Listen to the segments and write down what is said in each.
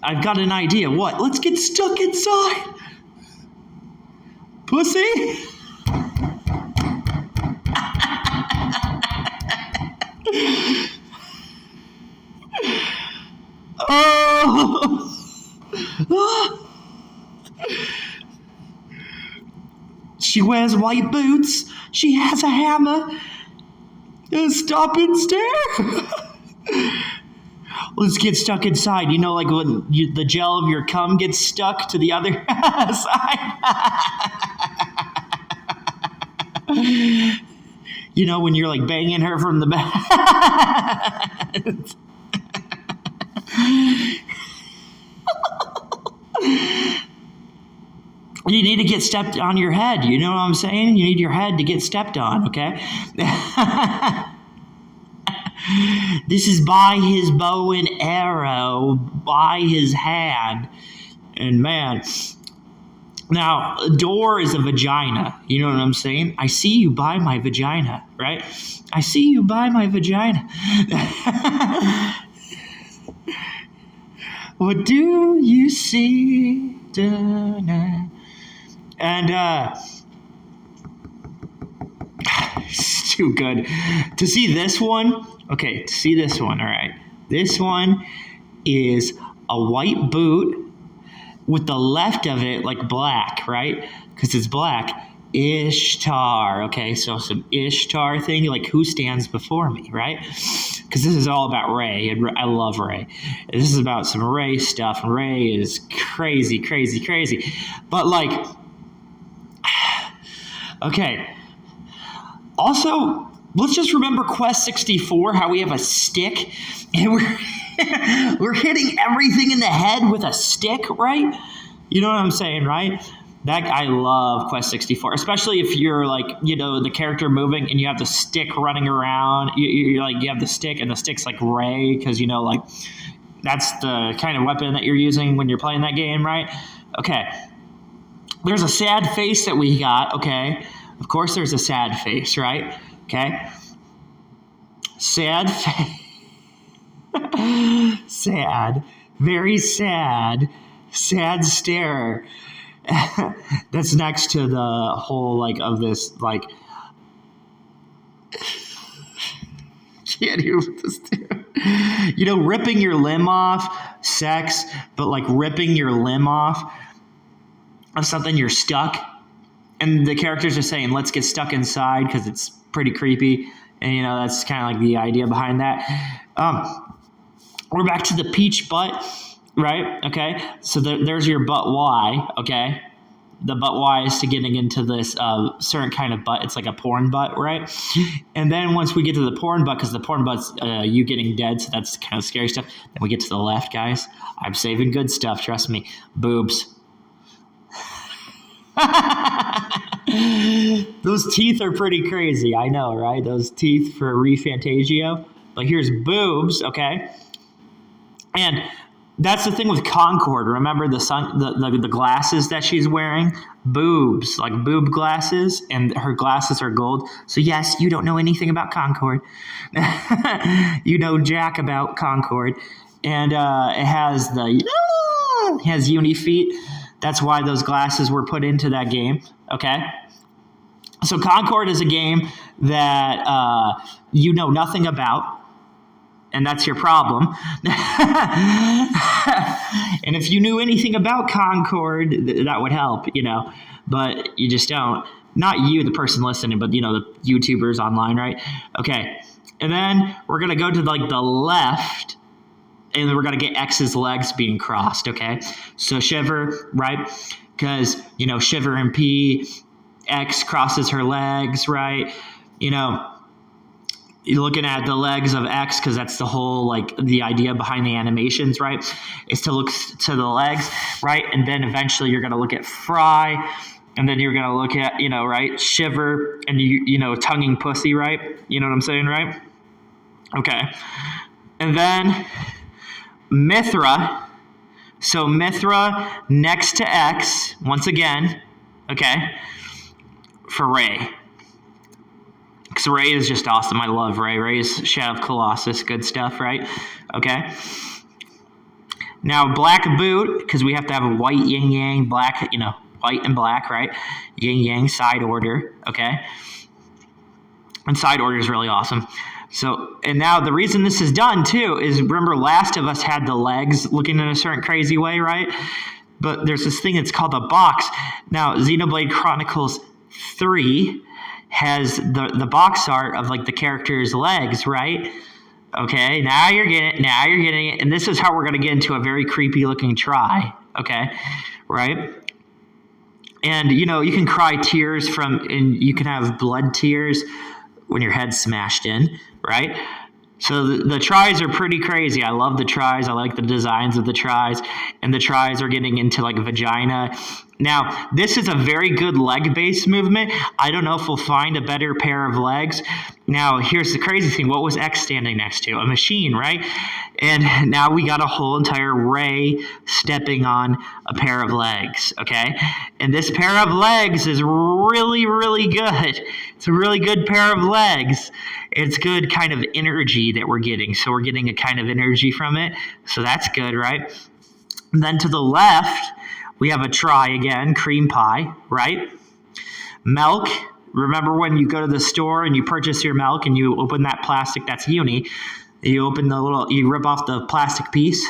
I've got an idea. What? Let's get stuck inside. Pussy? Oh! She wears white boots. She has a hammer. Stop and stare. Let's get stuck inside. You know, like when the gel of your cum gets stuck to the other side. You know, when you're like banging her from the back. You need to get stepped on your head. You know what I'm saying? You need your head to get stepped on, okay? This is by his bow and arrow, by his hand. And man, now, a door is a vagina. You know what I'm saying? I see you by my vagina, right? I see you by my vagina. What do you see? And it's too good. To see this one, okay, to see this one, all right. This one is a white boot with the left of it like black, right? Because it's black. Ishtar, okay? So some Ishtar thing, like who stands before me, right? Because this is all about Ray, and I love Ray. This is about some Ray stuff, and Ray is crazy, crazy, crazy. But like, okay. Also, let's just remember Quest 64, how we have a stick, and we're hitting everything in the head with a stick, right? You know what I'm saying, right? I love Quest 64, especially if you're like, you know, the character moving and you have the stick running around. You're like, you have the stick and the stick's like Ray, because, you know, like that's the kind of weapon that you're using when you're playing that game, right? Okay. There's a sad face that we got, okay? Of course there's a sad face, right? Okay. Sad face. Sad. Very sad. Sad stare. That's next to the whole, like, of this, like, can't hear what this dude. You know, ripping your limb off, sex, but like ripping your limb off of something you're stuck. And the characters are saying, let's get stuck inside because it's pretty creepy. And, you know, that's kind of like the idea behind that. We're back to the peach butt, right? Okay. So there's your butt Y, okay? The butt Y is to getting into this certain kind of butt. It's like a porn butt, right? And then once we get to the porn butt, because the porn butt's you getting dead, so that's kind of scary stuff. Then we get to the left, guys. I'm saving good stuff, trust me. Boobs. Those teeth are pretty crazy. I know, right? Those teeth for ReFantagio. But here's boobs, okay? And that's the thing with Concord. Remember the glasses that she's wearing? Boobs, like boob glasses, and her glasses are gold. So yes, you don't know anything about Concord. You know jack about Concord. And it has uni feet. That's why those glasses were put into that game, okay? So Concord is a game that you know nothing about. And that's your problem. And if you knew anything about Concord, that would help, you know. But you just don't. Not you, the person listening, but, you know, the YouTubers online, right? Okay. And then we're going to go to, like, the left, and we're going to get X's legs being crossed, okay? So Shiver, right? Because, you know, Shiver and P, X crosses her legs, right? You know, you're looking at the legs of X, because that's the whole, like, the idea behind the animations, right, is to look to the legs, right? And then eventually you're going to look at Fry, and then you're going to look at, you know, right, Shiver, and, you know, tonguing pussy, right? You know what I'm saying, right? Okay. And then Mithra. So Mithra next to X, once again, okay, for Ray. Because Ray is just awesome. I love Ray. Ray is Shadow of Colossus. Good stuff, right? Okay. Now, black boot, because we have to have a white yin yang, black, white and black, right? Yin yang side order, okay? And side order is really awesome. So, and now the reason this is done too is, remember Last of Us had the legs looking in a certain crazy way, right? But there's this thing that's called a box. Now, Xenoblade Chronicles 3 has the box art of like the character's legs, right? Okay, now you're getting it. And this is how we're going to get into a very creepy looking tRi, okay? Right? And, you can cry tears and you can have blood tears when your head's smashed in, right? So the tRis are pretty crazy. I love the tRis. I like the designs of the tRis. And the tRis are getting into like vagina. Now, this is a very good leg-based movement. I don't know if we'll find a better pair of legs. Now, here's the crazy thing. What was X standing next to? A machine, right? And now we got a whole entire Ray stepping on a pair of legs, okay? And this pair of legs is really, really good. It's a really good pair of legs. It's good kind of energy that we're getting. So we're getting a kind of energy from it. So that's good, right? And then to the left, we have a tRi again, cream pie, right? Milk. Remember when you go to the store and you purchase your milk and you open that plastic, that's uni. You rip off the plastic piece.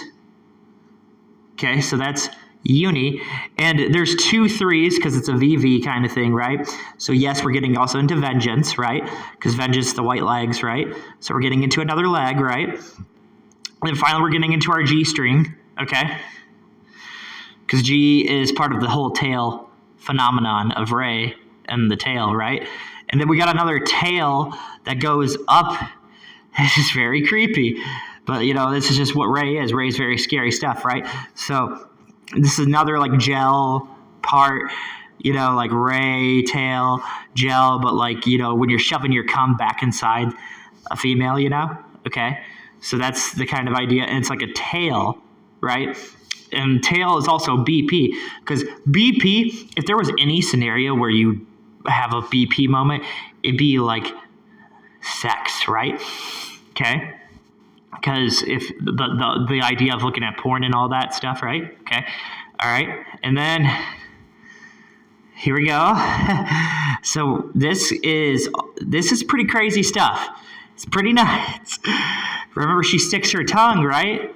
Okay, so that's uni. And there's 2 3s because it's a VV kind of thing, right? So yes, we're getting also into vengeance, right? Because vengeance, the white legs, right? So we're getting into another leg, right? And then finally we're getting into our G string, okay? Because G is part of the whole tail phenomenon of Ray and the tail, right? And then we got another tail that goes up. This is very creepy. But, this is just what Ray is. Ray's very scary stuff, right? So this is another, like, gel part, like Ray, tail, gel. But, like, when you're shoving your cum back inside a female, okay? So that's the kind of idea. And it's like a tail, right? And tail is also BP, because BP, if there was any scenario where you have a BP moment, it'd be like sex, right? Okay? Because if the idea of looking at porn and all that stuff, right? Okay? All right. And then here we go. So this is pretty crazy stuff. It's pretty nuts. Remember, she sticks her tongue, right?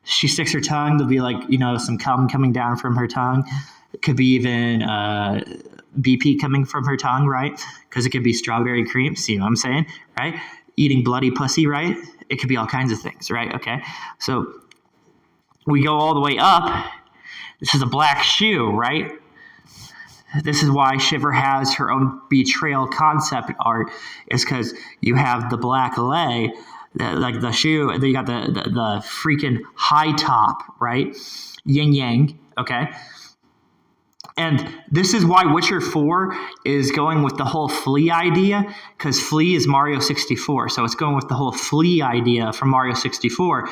She sticks her tongue. There'll be like, some cum coming down from her tongue. It could be even BP coming from her tongue, right? Because it could be strawberry cream. See what I'm saying, right? Eating bloody pussy, right? It could be all kinds of things, right? Okay. So we go all the way up. This is a black shoe, right? This is why Shiver has her own betrayal concept art, is because you have the black leg, like the shoe, and then you got the freaking high top, right? Yin yang, okay? And this is why Witcher 4 is going with the whole flea idea, because flea is Mario 64, so it's going with the whole flea idea from Mario 64.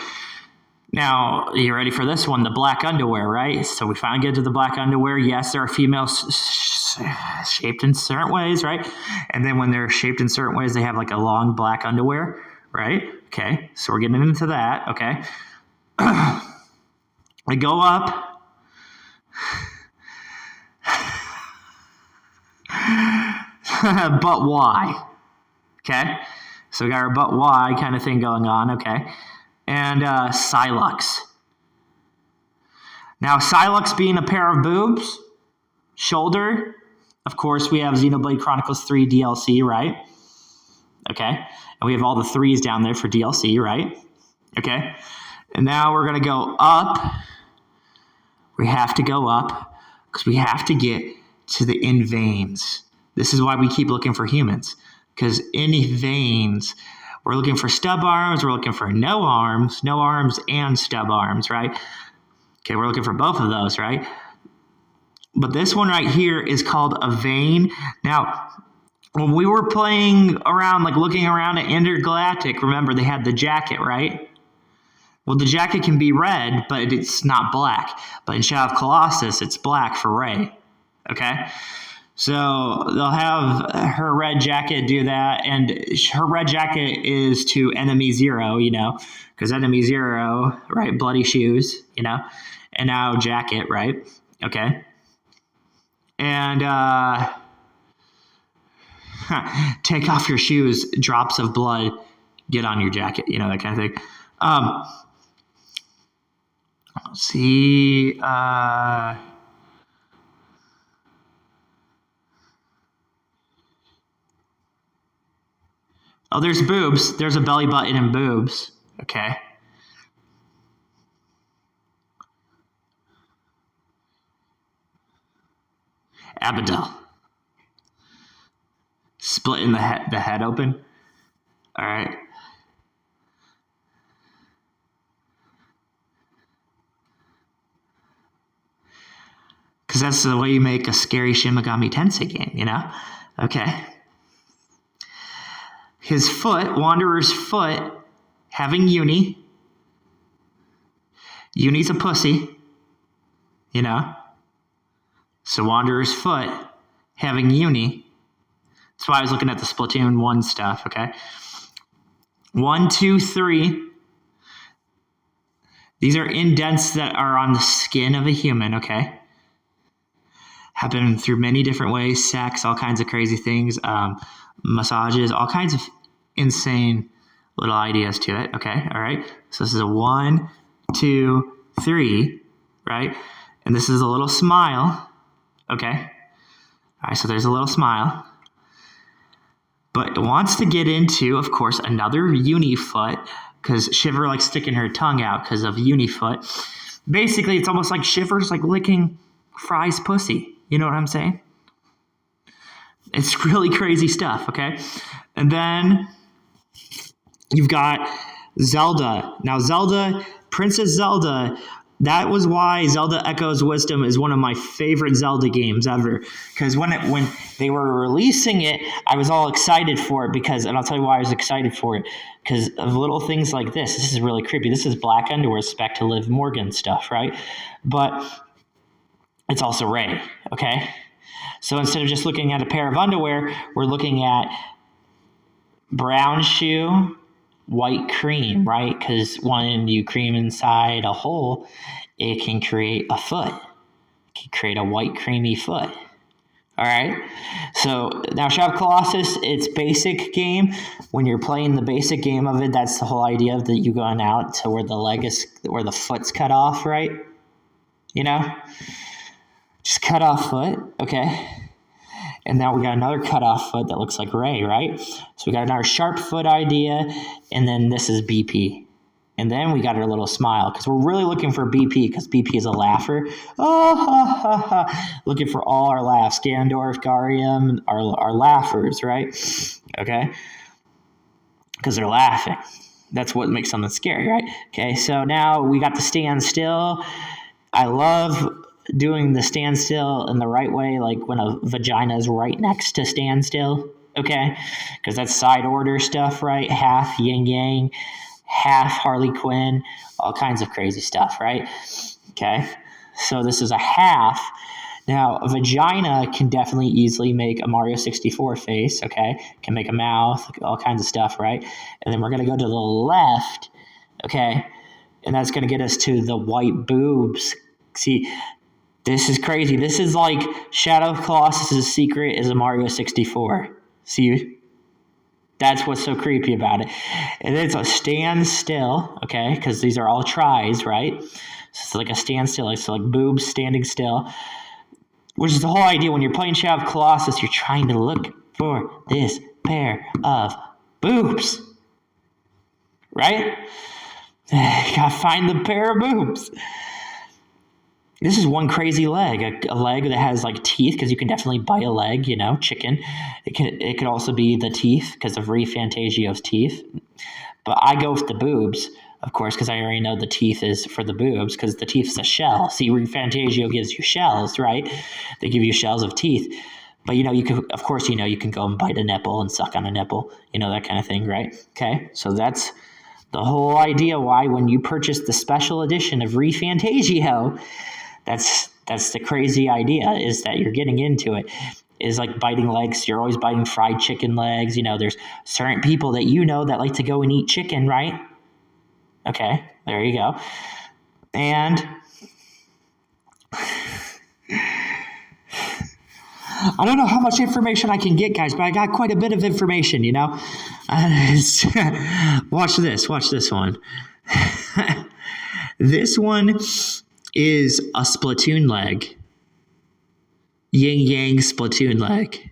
Now, are you ready for this one? The black underwear, right? So we finally get to the black underwear. Yes, there are females shaped in certain ways, right? And then when they're shaped in certain ways, they have like a long black underwear, right? Okay, so we're getting into that, okay? We go up. But why? Okay, so we got our but why kind of thing going on, okay? And Silux. Now, Silux being a pair of boobs, shoulder. Of course, we have Xenoblade Chronicles 3 DLC, right? Okay, and we have all the 3s down there for DLC, right? Okay, and now we're going to go up. We have to go up because we have to get to the in veins. This is why we keep looking for humans, because in veins, we're looking for stub arms, we're looking for no arms and stub arms, right? Okay, we're looking for both of those, right? But this one right here is called a vein. Now, when we were playing around, like looking around at Intergalactic, remember they had the jacket, right? Well, the jacket can be red, but it's not black. But in Shadow of Colossus, it's black for Ray, okay? So they'll have her red jacket do that, and her red jacket is to enemy zero, because enemy zero, right? Bloody shoes, and now jacket, right? Okay. And take off your shoes, drops of blood get on your jacket, that kind of thing. Let's see. Oh, there's boobs. There's a belly button and boobs. Okay. Abadel. Splitting the head open. All right. Because that's the way you make a scary Shin Megami Tensei game, Okay. His foot, Wanderer's foot, having Uni. Uni's a pussy, So Wanderer's foot, having Uni. That's why I was looking at the Splatoon 1 stuff, okay? 1, 2, 3. These are indents that are on the skin of a human, okay? Happen through many different ways, sex, all kinds of crazy things, massages, all kinds of insane little ideas to it, okay? All right? So this is a 1, 2, 3, right? And this is a little smile, okay? All right, so there's a little smile. But it wants to get into, of course, another uni foot, because Shiver likes sticking her tongue out because of uni foot. Basically, it's almost like Shiver's like licking Fry's pussy. You know what I'm saying? It's really crazy stuff, okay? And then you've got Zelda. Now, Zelda, Princess Zelda, that was why Zelda Echoes Wisdom is one of my favorite Zelda games ever. Because when they were releasing it, I was all excited for it and I'll tell you why I was excited for it. Because of little things like this. This is really creepy. This is Black Underwear spec to Liv Morgan stuff, right? But it's also Ray, okay? So instead of just looking at a pair of underwear, we're looking at brown shoe, white cream, right? Because when you cream inside a hole, it can create a foot. It can create a white creamy foot. All right. So now Shadow of Colossus, it's basic game. When you're playing the basic game of it, that's the whole idea of that you going out to where the foot's cut off, right? Just cut off foot, okay? And now we got another cut off foot that looks like Ray, right? So we got another sharp foot idea, and then this is BP. And then we got our little smile, because we're really looking for BP, because BP is a laugher. Oh, ha, ha, ha. Looking for all our laughs. Ganondorf, Garium, our laughers, right? Okay? Because they're laughing. That's what makes something scary, right? Okay, so now we got the stand still. I love doing the standstill in the right way, like when a vagina is right next to standstill, okay? Because that's side order stuff, right? Half yin yang, half Harley Quinn, all kinds of crazy stuff, right? Okay, so this is a half. Now, a vagina can definitely easily make a Mario 64 face, okay? Can make a mouth, all kinds of stuff, right? And then we're going to go to the left, okay? And that's going to get us to the white boobs. See, this is crazy. This is like Shadow of Colossus' secret is a Mario 64. See, that's what's so creepy about it. And it's a standstill, okay? Because these are all tries, right? So it's like a standstill. So like boobs standing still. Which is the whole idea. When you're playing Shadow of Colossus, you're trying to look for this pair of boobs. Right? You gotta find the pair of boobs. This is one crazy leg, a leg that has like teeth, because you can definitely bite a leg, chicken. It could also be the teeth because of ReFantagio's teeth. But I go with the boobs, of course, because I already know the teeth is for the boobs, because the teeth is a shell. See, ReFantagio gives you shells, right? They give you shells of teeth. But, you can, of course, you can go and bite a nipple and suck on a nipple, that kind of thing, right? Okay, so that's the whole idea why when you purchase the special edition of ReFantagio, that's the crazy idea, is that you're getting into it. is like biting legs. You're always biting fried chicken legs. There's certain people that that like to go and eat chicken, right? Okay, there you go. And I don't know how much information I can get, guys, but I got quite a bit of information, Watch this one. This one is a Splatoon leg. Yin Yang Splatoon leg,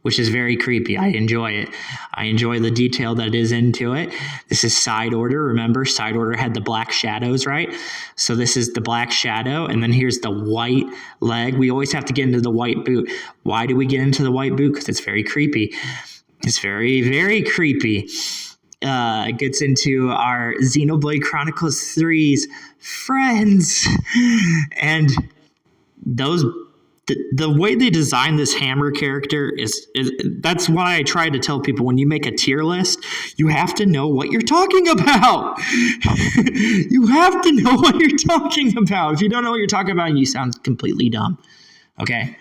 which is very creepy. I enjoy it. I enjoy the detail that is into it. This is side order. Remember, side order had the black shadows, right? So this is the black shadow, and then here's the white leg. We always have to get into the white boot. Why do we get into the white boot? Because it's very creepy. It's very, very creepy. It gets into our Xenoblade Chronicles 3's friends. And those... The way they design this hammer character is that's why I try to tell people, when you make a tier list, you have to know what you're talking about. You have to know what you're talking about. If you don't know what you're talking about, you sound completely dumb. Okay?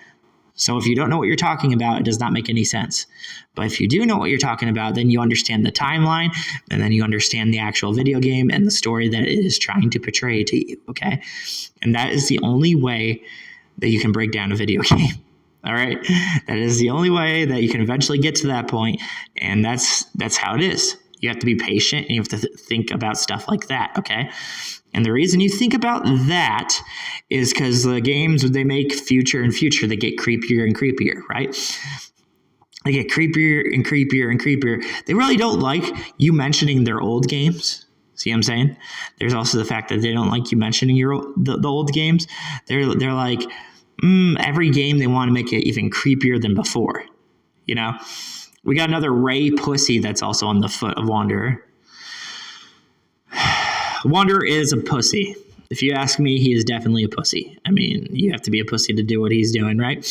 So if you don't know what you're talking about, it does not make any sense. But if you do know what you're talking about, then you understand the timeline, and then you understand the actual video game and the story that it is trying to portray to you. Okay? And that is the only way that you can break down a video game. All right. That is the only way that you can eventually get to that point. And that's how it is. You have to be patient, and you have to think about stuff like that. Okay. And the reason you think about that is because the games they make future and future, they get creepier and creepier, right? They get creepier and creepier and creepier. They really don't like you mentioning their old games. See what I'm saying? There's also the fact that they don't like you mentioning the old games. They're like, every game they want to make it even creepier than before. We got another Ray pussy that's also on the foot of Wanderer. Wanderer is a pussy. If you ask me, he is definitely a pussy. I mean, you have to be a pussy to do what he's doing, right?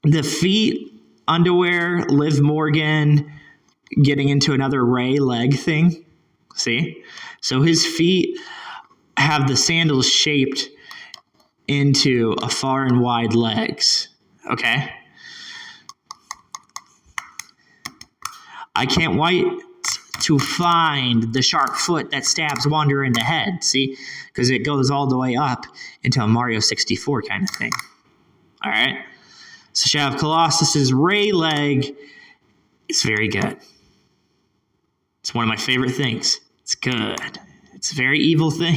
The feet, underwear, Liv Morgan, getting into another Ray leg thing. See? So his feet have the sandals shaped into a far and wide legs. Okay? I can't wait to find the sharp foot that stabs Wanderer in the head. See? Because it goes all the way up into a Mario 64 kind of thing. All right? So Shadow of Colossus's Ray leg is very good. It's one of my favorite things. It's good. It's a very evil thing.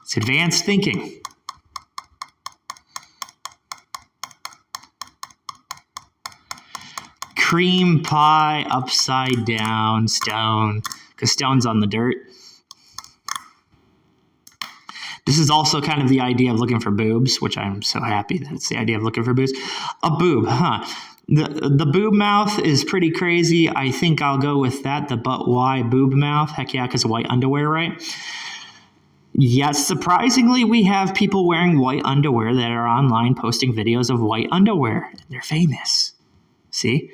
It's advanced thinking. Cream pie upside down stone, because stone's on the dirt. This is also kind of the idea of looking for boobs, which I'm so happy that it's the idea of looking for boobs. A boob, huh? The boob mouth is pretty crazy. I think I'll go with that. The but why boob mouth? Heck yeah, because of white underwear, right? Yes, surprisingly, we have people wearing white underwear that are online posting videos of white underwear. They're famous. See?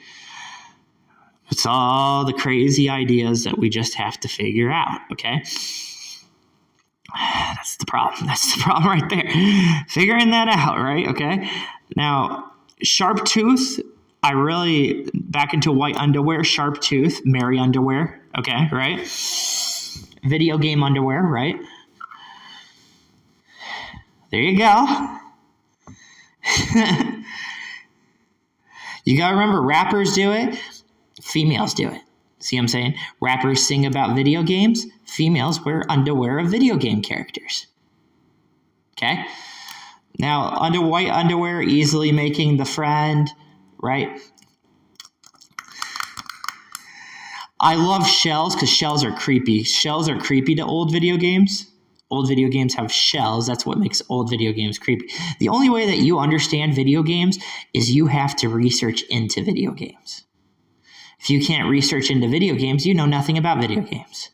It's all the crazy ideas that we just have to figure out, okay? That's the problem. That's the problem right there. Figuring that out, right? Okay? Now, sharp tooth, back into white underwear, sharp tooth, Mary underwear, okay, right? Video game underwear, right? There you go. You gotta remember, rappers do it, females do it. See what I'm saying? Rappers sing about video games, females wear underwear of video game characters. Okay? Now, white underwear, easily making the friend, right? I love shells because shells are creepy. Shells are creepy to old video games. Old video games have shells. That's what makes old video games creepy. The only way that you understand video games is you have to research into video games. If you can't research into video games, you know nothing about video games.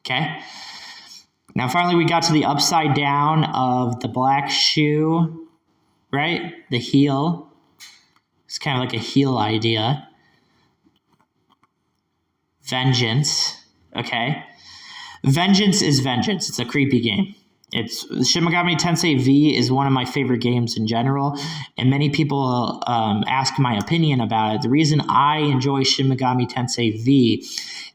Okay? Now, finally, we got to the upside down of the black shoe, right? The heel. It's kind of like a heel idea. Vengeance, okay? Vengeance is Vengeance. It's a creepy game. It's Shin Megami Tensei V is one of my favorite games in general, and many people ask my opinion about it. The reason I enjoy Shin Megami Tensei V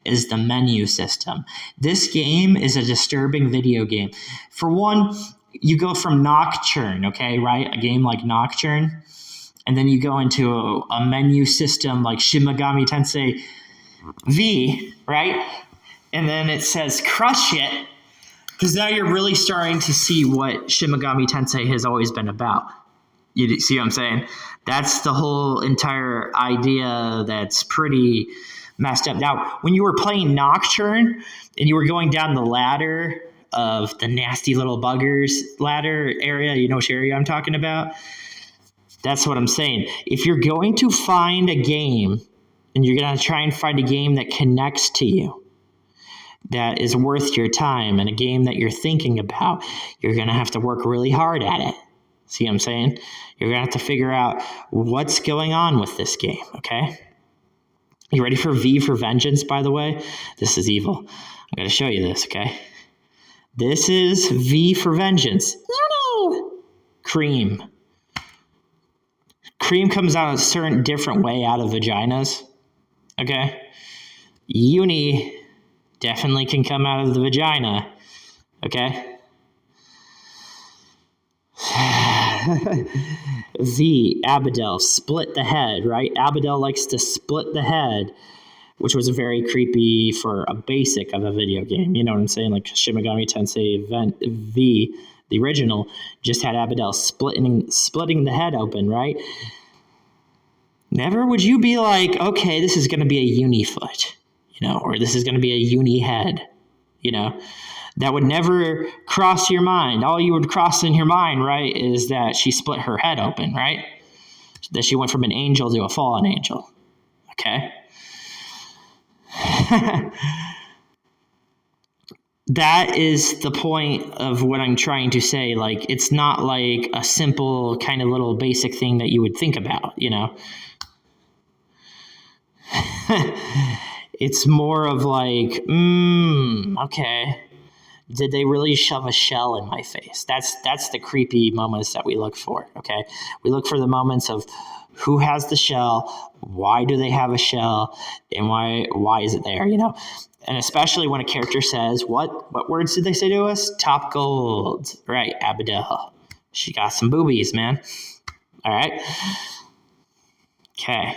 is the menu system. This game is a disturbing video game. For one, you go from Nocturne, okay, right? A game like Nocturne, and then you go into a menu system like Shin Megami Tensei V, right? And then it says crush it, because now you're really starting to see what Shin Megami Tensei has always been about. You see what I'm saying? That's the whole entire idea that's pretty messed up. Now, when you were playing Nocturne and you were going down the ladder of the nasty little buggers ladder area, you know which area I'm talking about? That's what I'm saying. If you're going to find a game and you're going to try and find a game that connects to you, that is worth your time, and a game that you're thinking about, you're going to have to work really hard at it. See what I'm saying? You're going to have to figure out what's going on with this game, okay? You ready for V for Vengeance, by the way? This is evil. I'm going to show you this, okay? This is V for Vengeance. Cream. Cream comes out a certain different way out of vaginas, okay? Uni definitely can come out of the vagina, okay? V, Abadel, split the head, right? Abadel likes to split the head, which was very creepy for a basic of a video game. You know what I'm saying? Like Shin Megami Tensei V, the original, just had Abadel splitting the head open, right? Never would you be like, okay, this is going to be a uni foot, you know, or this is going to be a uni head, you know. That would never cross your mind. All you would cross in your mind, right, is that she split her head open, right? That she went from an angel to a fallen angel, okay? That is the point of what I'm trying to say. Like, it's not like a simple kind of little basic thing that you would think about, you know? It's more of like, okay, did they really shove a shell in my face? That's the creepy moments that we look for, okay? We look for the moments of who has the shell, why do they have a shell, and why is it there, you know? And especially when a character says, what words did they say to us? Top gold, right, Abadel. She got some boobies, man. All right? Okay.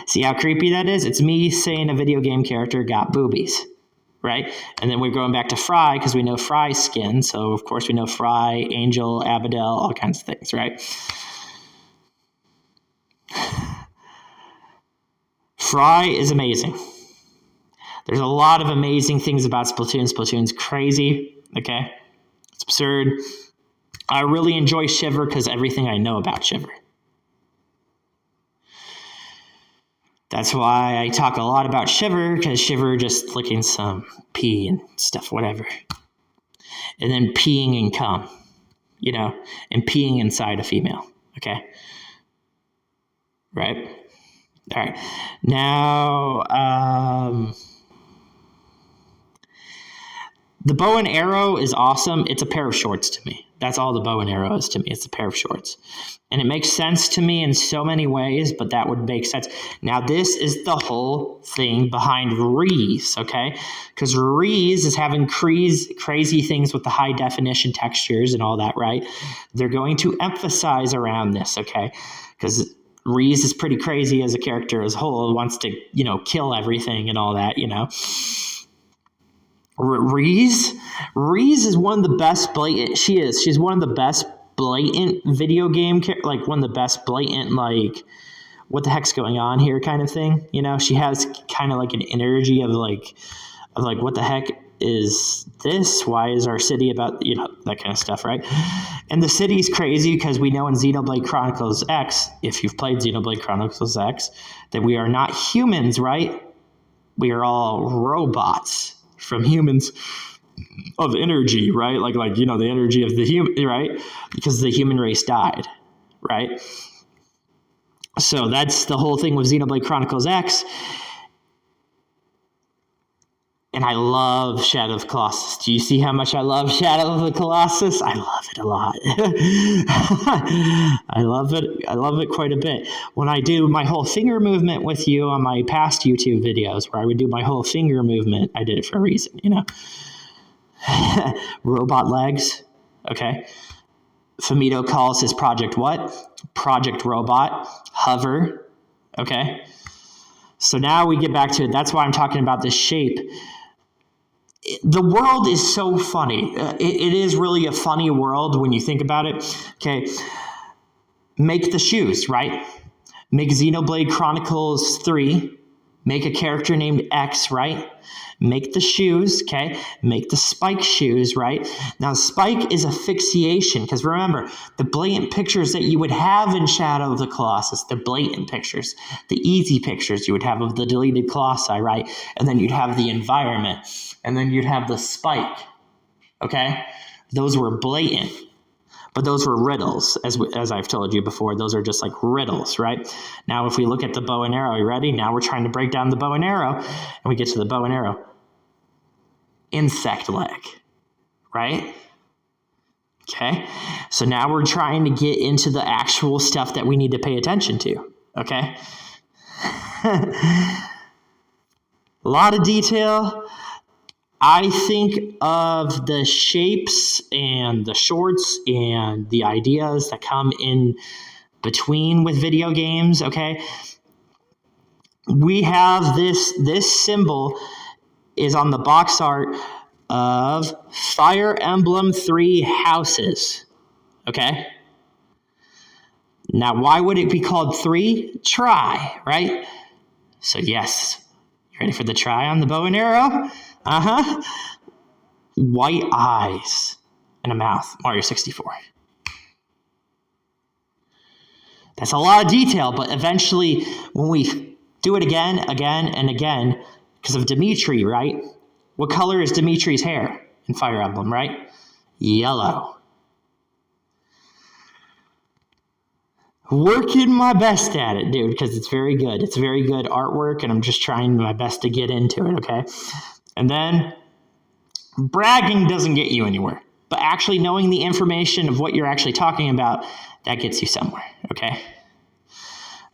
See how creepy that is? It's me saying a video game character got boobies, right? And then we're going back to Fry because we know Fry's skin. So, of course, we know Fry, Angel, Abadel, all kinds of things, right? Fry is amazing. There's a lot of amazing things about Splatoon. Splatoon's crazy, okay? It's absurd. I really enjoy Shiver because everything I know about Shiver. That's why I talk a lot about Shiver, because Shiver just licking some pee and stuff, whatever. And then peeing and cum, you know, and peeing inside a female, okay? Right? All right. Now, the bow and arrow is awesome. It's a pair of shorts to me. That's all the bow and arrow is to me. It's a pair of shorts. And it makes sense to me in so many ways, but that would make sense. Now, this is the whole thing behind Reese, okay? Because Reese is having crazy things with the high definition textures and all that, right? They're going to emphasize around this, okay? Because Reese is pretty crazy as a character as a whole, wants to, you know, kill everything and all that, you know? Reese is one of the best blatant. She's one of the best blatant video game, like one of the best blatant, like, what the heck's going on here kind of thing. You know, she has kind of like an energy of like, what the heck is this? Why is our city about, you know, that kind of stuff, right? And the city's crazy because we know in Xenoblade Chronicles X, if you've played Xenoblade Chronicles X, that we are not humans, right? We are all robots from humans of energy, right? Like, you know, the energy of the human, right? Because the human race died, right? So that's the whole thing with Xenoblade Chronicles X. And I love Shadow of the Colossus. Do you see how much I love Shadow of the Colossus? I love it a lot. I love it. I love it quite a bit. When I do my whole finger movement with you on my past YouTube videos, where I would do my whole finger movement, I did it for a reason, you know. Robot legs. Okay. Famito calls his project what? Project Robot. Hover. Okay. So now we get back to it. That's why I'm talking about this shape. The world is so funny. It is really a funny world when you think about it. Okay. Make the shoes, right? Make Xenoblade Chronicles 3. Make a character named X, right? Make the shoes, okay? Make the Spike shoes, right? Now, Spike is asphyxiation, because remember, the blatant pictures that you would have in Shadow of the Colossus, the blatant pictures, the easy pictures you would have of the deleted Colossi, right? And then you'd have the environment, and then you'd have the Spike, okay? Those were blatant. But those were riddles, as I've told you before. Those are just like riddles, right? Now, if we look at the bow and arrow, you ready? Now we're trying to break down the bow and arrow, and we get to the bow and arrow. Insect leg, right? Okay. So now we're trying to get into the actual stuff that we need to pay attention to, okay? A lot of detail. I think of the shapes and the shorts and the ideas that come in between with video games, okay? We have this symbol is on the box art of Fire Emblem 3 houses, okay? Now, why would it be called 3? tRi, right? So yes, you ready for the try on the bow and arrow? Uh-huh. White eyes and a mouth. Mario 64. That's a lot of detail, but eventually when we do it again, and again, because of Dimitri, right? What color is Dimitri's hair in Fire Emblem, right? Yellow. Working my best at it, dude, because it's very good. It's very good artwork, and I'm just trying my best to get into it, okay? And then bragging doesn't get you anywhere, but actually knowing the information of what you're actually talking about, that gets you somewhere, okay?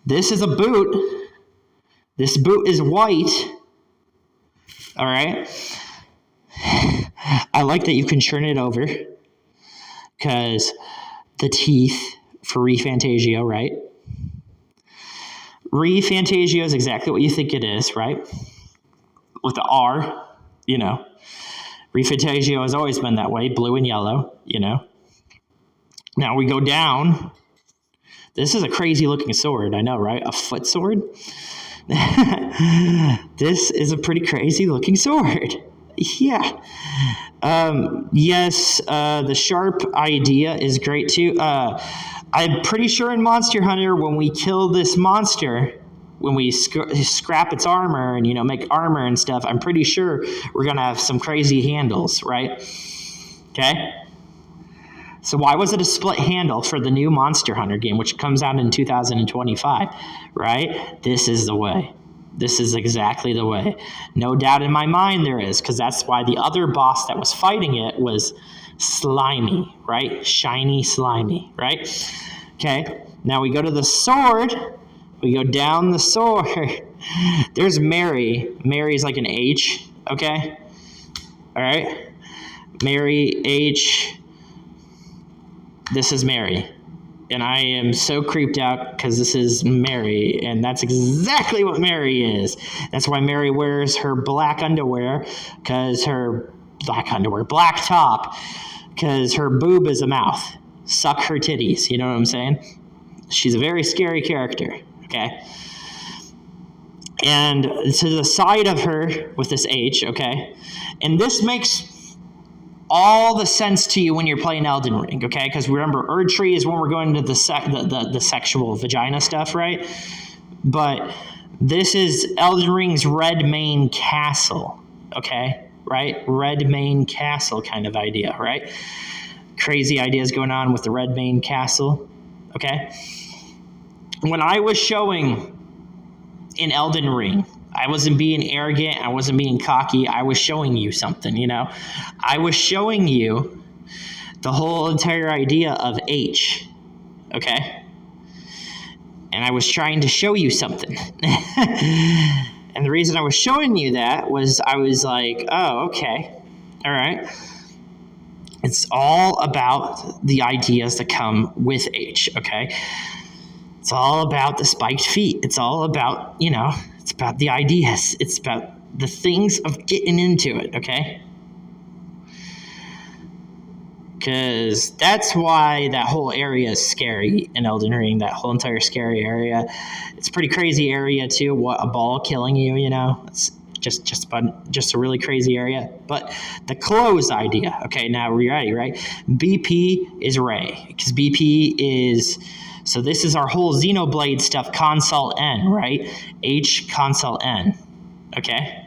This is a boot. This boot is white, all right? I like that you can turn it over because the teeth for ReFantagio, right? ReFantagio is exactly what you think it is, right? With the R. You know, ReFantagio has always been that way, blue and yellow, you know. Now we go down. This is a crazy looking sword, I know, right? A foot sword. This is a pretty crazy looking sword. Yeah. Yes, the sharp idea is great too. I'm pretty sure in Monster Hunter, when we kill this monster, when we scrap its armor and, you know, make armor and stuff, I'm pretty sure we're going to have some crazy handles, right? Okay? So why was it a split handle for the new Monster Hunter game, which comes out in 2025, right? This is the way. This is exactly the way. No doubt in my mind there is, because that's why the other boss that was fighting it was slimy, right? Shiny, slimy, right? Okay, now we go to the sword. We go down the sword. There's Mary. Mary's like an H, okay? All right? Mary, H. This is Mary. And I am so creeped out because this is Mary, and that's exactly what Mary is. That's why Mary wears her black underwear, because her black top, because her boob is a mouth. Suck her titties, you know what I'm saying? She's a very scary character, okay? And to the side of her with this H, okay? And this makes all the sense to you when you're playing Elden Ring, okay? Because remember, tRi is when we're going to the sexual vagina stuff, right? But this is Elden Ring's Red Mane Castle, okay? Right? Red Mane Castle kind of idea, right? Crazy ideas going on with the Red Mane Castle, okay? When I was showing in Elden Ring, I wasn't being arrogant. I wasn't being cocky. I was showing you something, you know. I was showing you the whole entire idea of H, okay? And I was trying to show you something. And the reason I was showing you that was I was like, oh, okay, all right. It's all about the ideas that come with H, okay? It's all about the spiked feet. It's all about, you know, it's about the ideas. It's about the things of getting into it, okay? Because that's why that whole area is scary in Elden Ring, that whole entire scary area. It's a pretty crazy area, too. What, a ball killing you, you know? It's just a really crazy area. But the close idea, okay, now we're ready, right? BP is Ray, because BP is... So this is our whole Xenoblade stuff, console N, right? H, console N, okay?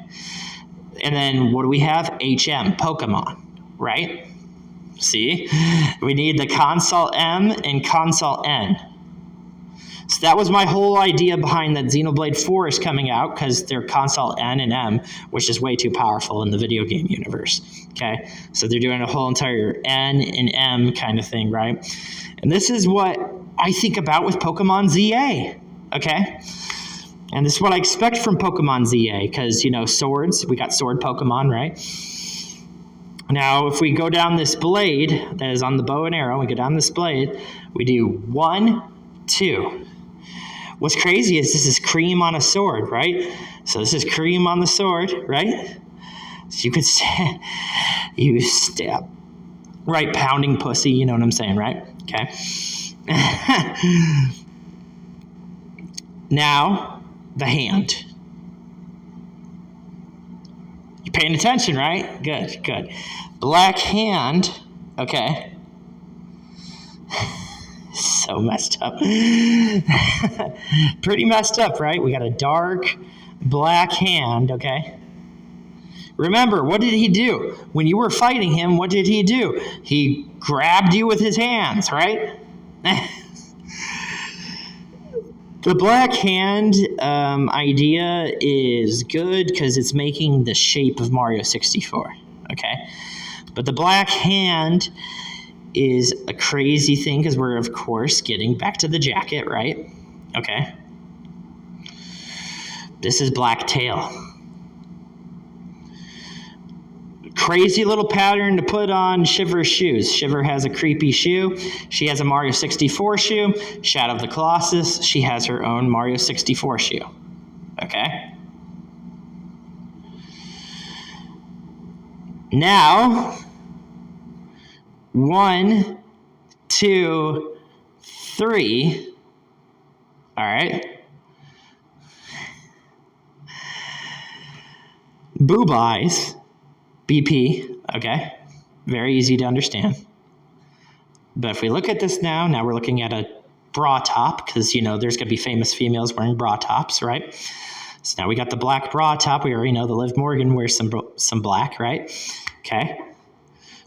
And then what do we have? HM, Pokemon, right? See? We need the console M and console N. So that was my whole idea behind that Xenoblade 4 is coming out, because they're console N and M, which is way too powerful in the video game universe, okay? So they're doing a whole entire N and M kind of thing, right? And this is what I think about with Pokemon ZA, okay? And this is what I expect from Pokemon ZA, because, you know, swords, we got sword Pokemon, right? Now, if we go down this blade that is on the bow and arrow, we go down this blade, we do 1, 2. What's crazy is this is cream on a sword, right? So this is cream on the sword, right? So you could say, you stab, right, pounding pussy, you know what I'm saying, right? Okay. Now, the hand. You're paying attention, right? Good, good. Black hand, okay. So messed up. Pretty messed up, right? We got a dark black hand, okay? Remember, what did he do? When you were fighting him, what did he do? He grabbed you with his hands, right? The black hand idea is good because it's making the shape of Mario 64, okay? But the black hand is a crazy thing because we're, of course, getting back to the jacket, right? Okay. This is black tail. Crazy little pattern to put on Shiver's shoes. Shiver has a creepy shoe. She has a Mario 64 shoe. Shadow of the Colossus, she has her own Mario 64 shoe. Okay? Now, 1, 2, 3. All right. Boob eyes. BP, okay, very easy to understand. But if we look at this now we're looking at a bra top, because, you know, there's going to be famous females wearing bra tops, right? So now we got the black bra top. We already know that Liv Morgan wears some black, right? Okay.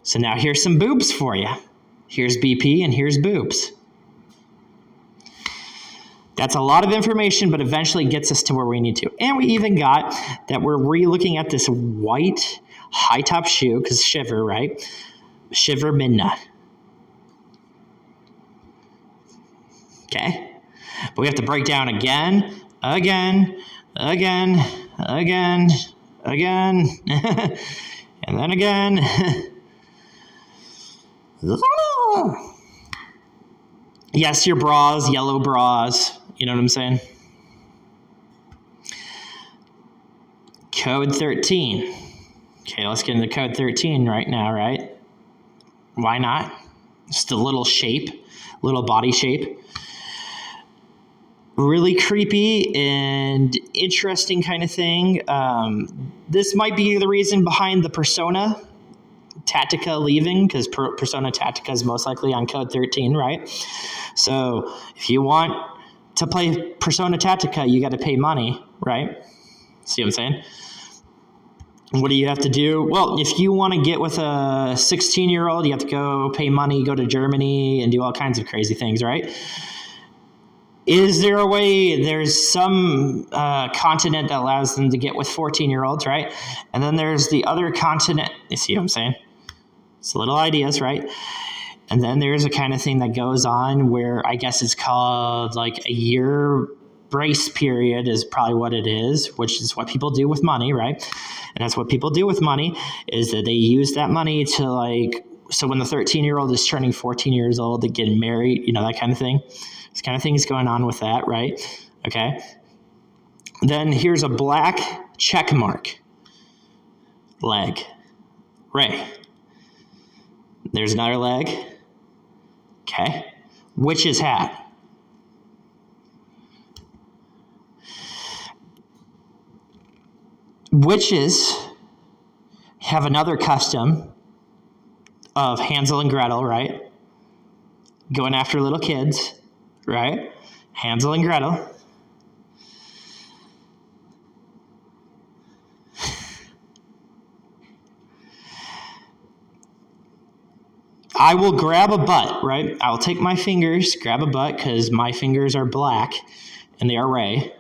So now here's some boobs for you. Here's BP and here's boobs. That's a lot of information, but eventually gets us to where we need to. And we even got that we're re-looking at this white high top shoe, because Shiver, right? Shiver Midna. Okay? But we have to break down again, and then again. Yes, your bras, yellow bras. You know what I'm saying? Code 13. Okay, let's get into code 13 right now, right? Why not? Just a little shape, little body shape. Really creepy and interesting kind of thing. This might be the reason behind the Persona Tactica leaving, because Persona Tactica is most likely on code 13, right? So if you want to play Persona Tactica, you got to pay money, right? See what I'm saying? What do you have to do? Well, if you want to get with a 16-year-old, you have to go pay money, go to Germany, and do all kinds of crazy things, right? Is there a way? There's some continent that allows them to get with 14-year-olds, right? And then there's the other continent. You see what I'm saying? It's little ideas, right? And then there's a kind of thing that goes on where I guess it's called like a year brace period is probably what it is, which is what people do with money, right? And that's what people do with money is that they use that money to like, so when the 13-year-old is turning 14 years old, to get married, that kind of thing. This kind of things going on with that, right? Okay. Then here's a black check mark leg. Ray. There's another leg. Okay. Witch's hat. Witches have another custom of Hansel and Gretel, right? Going after little kids, right? Hansel and Gretel. I will grab a butt, right? I'll take my fingers, grab a butt, because my fingers are black and they are Ray.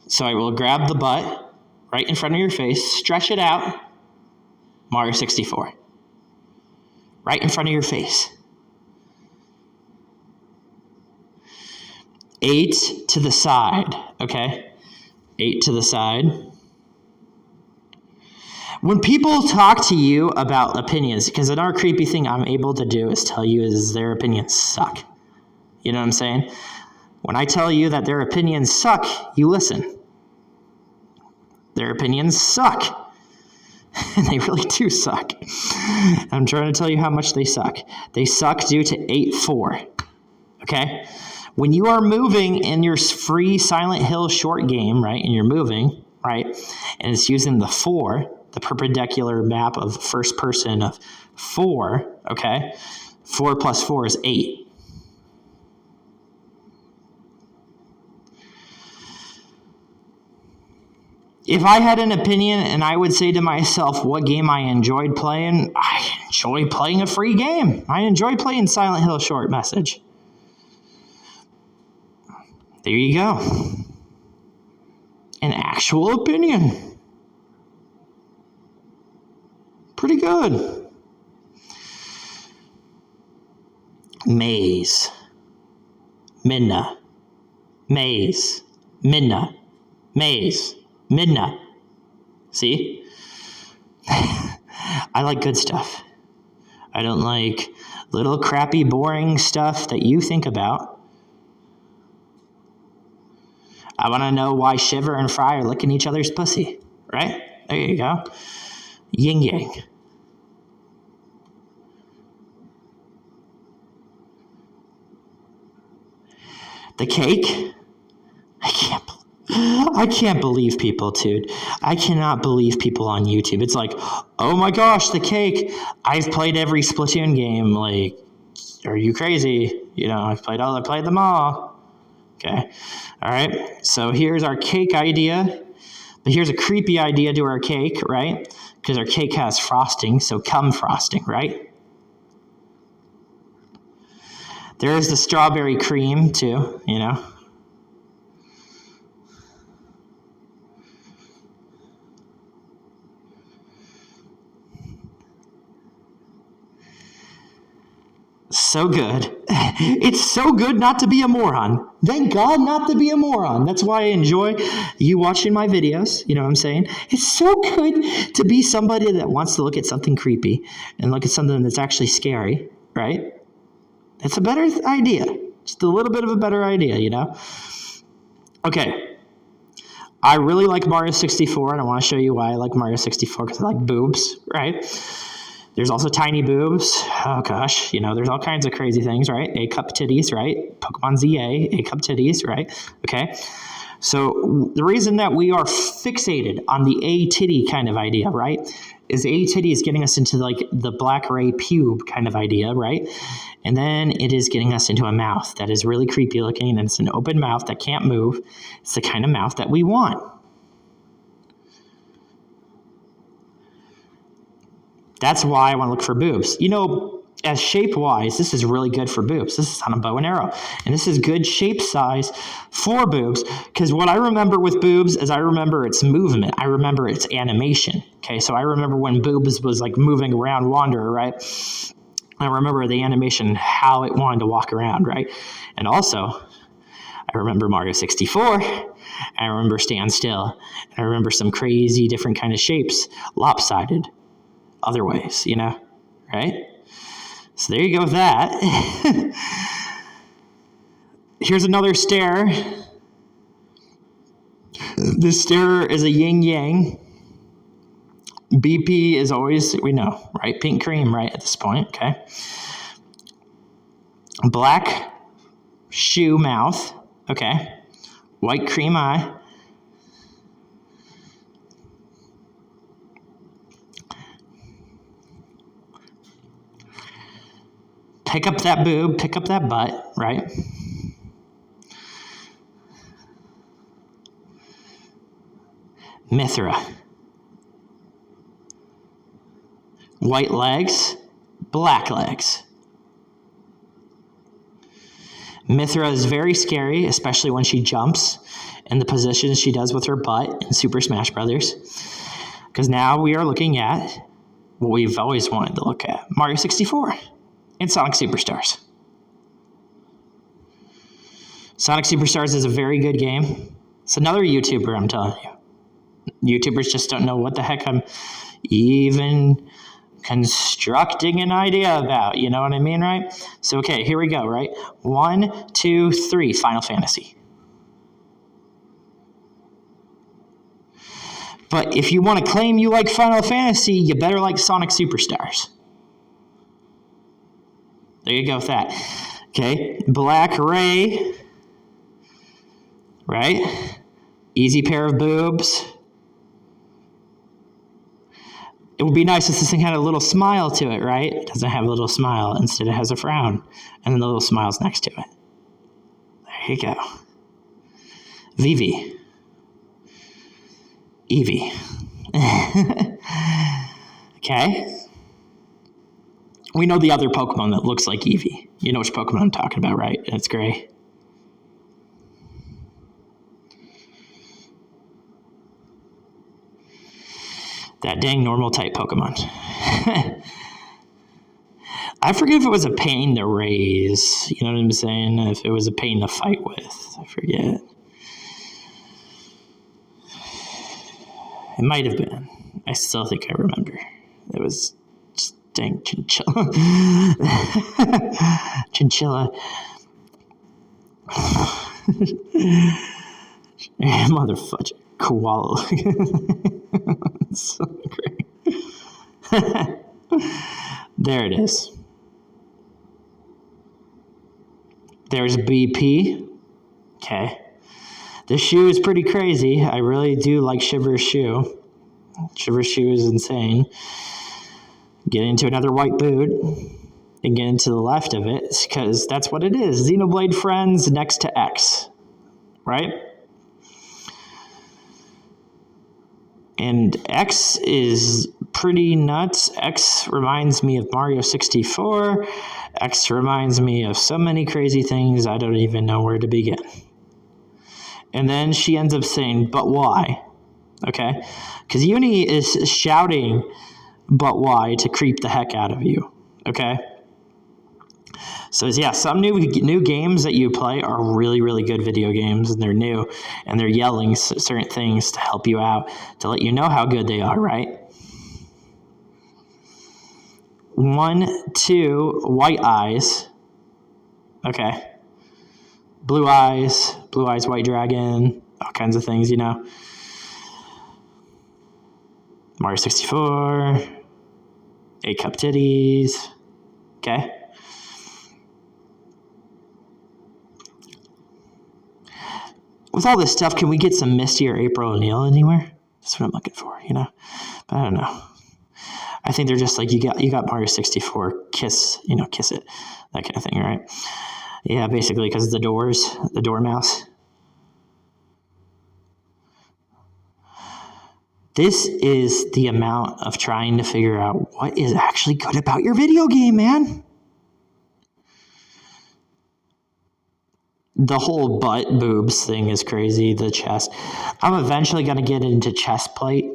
So I will grab the butt right in front of your face, stretch it out, Mario 64. Right in front of your face. 8 to the side, okay? 8 to the side. When people talk to you about opinions, because another creepy thing I'm able to do is tell you is their opinions suck. You know what I'm saying? When I tell you that their opinions suck, you listen. Their opinions suck. And they really do suck. I'm trying to tell you how much they suck. They suck due to 8-4. Okay? When you are moving in your free Silent Hill short game, right, and you're moving, right, and it's using the 4, the perpendicular map of the first person of 4, okay, 4 plus 4 is 8. If I had an opinion and I would say to myself what game I enjoyed playing, I enjoy playing a free game. I enjoy playing Silent Hill short message. There you go. An actual opinion. Pretty good. Maze. Midna. Maze. Midna. Maze. Midna. See? I like good stuff. I don't like little crappy, boring stuff that you think about. I want to know why Shiver and Fry are licking each other's pussy. Right? There you go. Yin yang. The cake? I can't believe people, dude. I cannot believe people on YouTube. It's like, oh my gosh, the cake. I've played every Splatoon game. Like, are you crazy? I've played them all. Okay. All right. So here's our cake idea. But here's a creepy idea to our cake, right? Because our cake has frosting, so cum frosting, right? There's the strawberry cream, too, So good. It's so good not to be a moron. Thank God not to be a moron. That's why I enjoy you watching my videos. You know what I'm saying? It's so good to be somebody that wants to look at something creepy and look at something that's actually scary, right? It's a better idea. Just a little bit of a better idea, Okay. I really like Mario 64, and I want to show you why I like Mario 64, because I like boobs, right? There's also tiny boobs. Oh, gosh. There's all kinds of crazy things, right? A-cup titties, right? Pokemon ZA, A-cup titties, right? Okay. So the reason that we are fixated on the A-titty kind of idea, right, is A-titty is getting us into, like, the black ray pube kind of idea, right? And then it is getting us into a mouth that is really creepy looking, and it's an open mouth that can't move. It's the kind of mouth that we want. That's why I want to look for boobs. as shape-wise, this is really good for boobs. This is on a bow and arrow. And this is good shape size for boobs. Because what I remember with boobs is I remember its movement. I remember its animation. Okay, so I remember when boobs was like moving around Wanderer, right? I remember the animation, how it wanted to walk around, right? And also, I remember Mario 64. I remember Stand Still. I remember some crazy different kind of shapes, lopsided, other ways, you know, right? So there you go with that. Here's another stair. This stair is a yin-yang. BP is always, we know, right? Pink cream, right, at this point, okay? Black shoe mouth, okay? White cream eye. Pick up that boob, pick up that butt, right? Mithra. White legs, black legs. Mithra is very scary, especially when she jumps and the positions she does with her butt in Super Smash Brothers. Because now we are looking at what we've always wanted to look at, Mario 64 and Sonic Superstars. Sonic Superstars is a very good game. It's another YouTuber, I'm telling you. YouTubers just don't know what the heck I'm even constructing an idea about. You know what I mean, right? So, okay, here we go, right? 1, 2, 3, Final Fantasy. But if you want to claim you like Final Fantasy, you better like Sonic Superstars. There you go with that. Okay, Black Ray. Right? Easy pair of boobs. It would be nice if this thing had a little smile to it, right? It doesn't have a little smile. Instead, it has a frown. And then the little smile's next to it. There you go. Vivi. Eevee. Okay. We know the other Pokemon that looks like Eevee. You know which Pokemon I'm talking about, right? It's gray. That dang normal type Pokemon. I forget if it was a pain to raise. You know what I'm saying? If it was a pain to fight with. I forget. It might have been. I still think I remember. It was just dang Chinchilla. Chinchilla. Motherfucker. Koala. So great. There it is. There's BP. Okay. This shoe is pretty crazy. I really do like Shiver's shoe. Shiver's shoe is insane. Get into another white boot and get into the left of it because that's what it is. Xenoblade Friends next to X. Right? And X is pretty nuts. X reminds me of Mario 64. X reminds me of so many crazy things I don't even know where to begin. And then she ends up saying, but why? Okay? Because Uni is shouting, but why, to creep the heck out of you. Okay? So, yeah, some new games that you play are really, really good video games, and they're new, and they're yelling certain things to help you out, to let you know how good they are, right? 1, 2, white eyes. Okay. Blue eyes, white dragon, all kinds of things, you know. Mario 64, 8-cup titties. Okay. With all this stuff, can we get some Misty or April O'Neil anywhere? That's what I'm looking for, you know. But I don't know. I think they're just like, you got Mario 64, kiss it, that kind of thing, right? Yeah, basically, because the dormouse. This is the amount of trying to figure out what is actually good about your video game, man. The whole butt boobs thing is crazy. The chest. I'm eventually going to get into chest plate.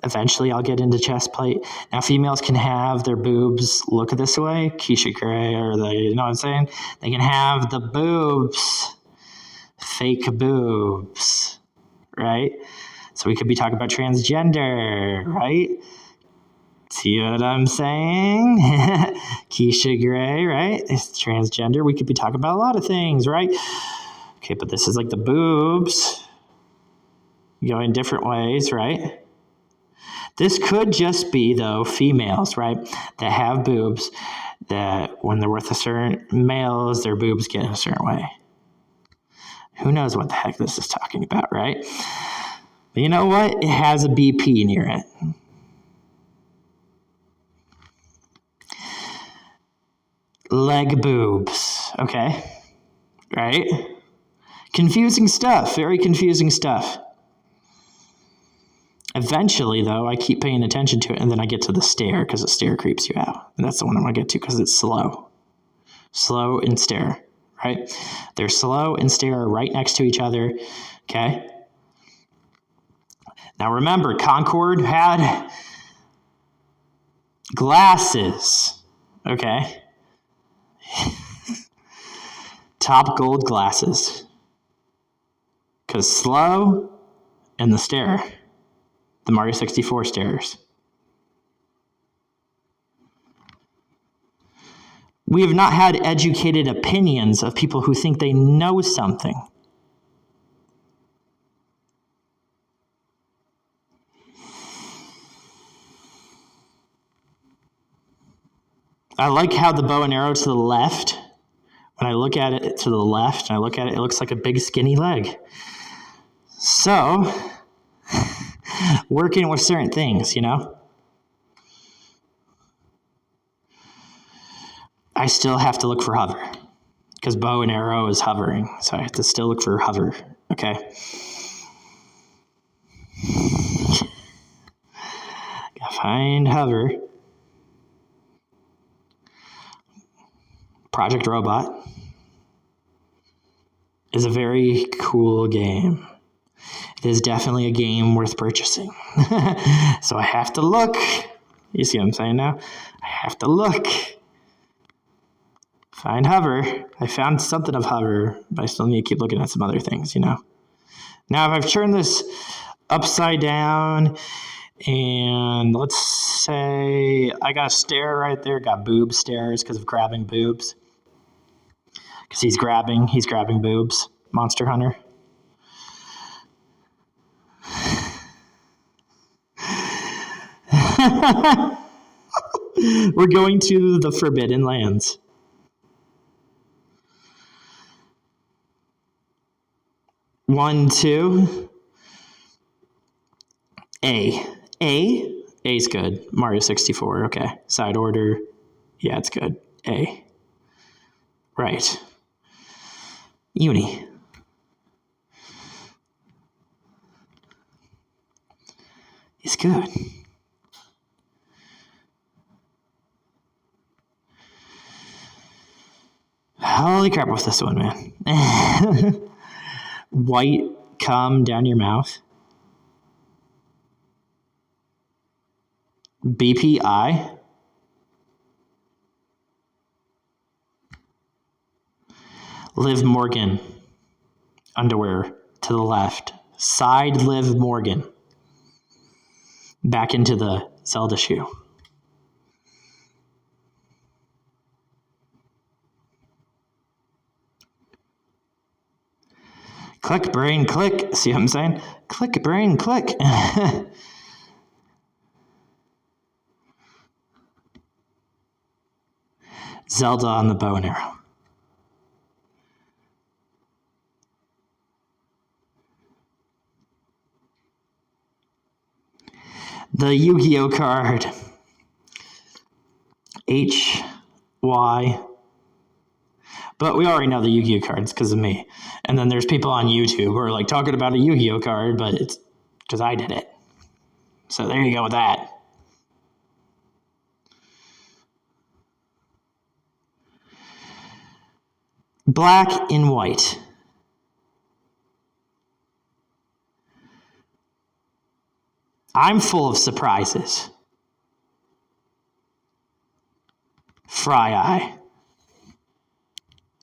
Eventually, I'll get into chest plate. Now, females can have their boobs look this way, Keisha Gray, or you know what I'm saying? They can have the boobs, fake boobs, right? So we could be talking about transgender, right? See what I'm saying? Keisha Gray, right? It's transgender. We could be talking about a lot of things, right? Okay, but this is like the boobs going different ways, right? This could just be, though, females, right, that have boobs that when they're with a certain males, their boobs get in a certain way. Who knows what the heck this is talking about, right? But you know what? It has a BP near it. Leg boobs, okay? Right? Confusing stuff, very confusing stuff. Eventually, though, I keep paying attention to it, and then I get to the stare, because the stare creeps you out. And that's the one I'm going to get to, because it's slow. Slow and stare, right? They're slow and stare right next to each other, okay? Now, remember, Concord had glasses, okay? Top gold glasses. Because slow and the stare. The Mario 64 stares. We have not had educated opinions of people who think they know something. I like how the bow and arrow to the left, when I look at it to the left and I look at it, it looks like a big skinny leg. So, working with certain things, you know? I still have to look for hover, because bow and arrow is hovering, so I have to still look for hover, okay? Gotta find hover. Project Robot is a very cool game. It is definitely a game worth purchasing. So I have to look. You see what I'm saying now? I have to look. Find hover. I found something of hover, but I still need to keep looking at some other things, you know? Now, if I've turned this upside down, and let's say I got a stare right there, got boob stares because of grabbing boobs. Because he's grabbing boobs. Monster Hunter. We're going to the Forbidden Lands. One, two. A's good. Mario 64, okay. Side order, yeah, it's good. A. Right. Uni. It's good. Holy crap with this one, man. White cum down your mouth. BPI. Liv Morgan. Underwear to the left. Side Liv Morgan. Back into the Zelda shoe. Click, brain, click. See what I'm saying? Click, brain, click. Zelda on the bow and arrow. The Yu-Gi-Oh card. H, Y. But we already know the Yu-Gi-Oh cards because of me. And then there's people on YouTube who are like talking about a Yu-Gi-Oh card, but it's because I did it. So there you go with that. Black and white. I'm full of surprises. Fry eye.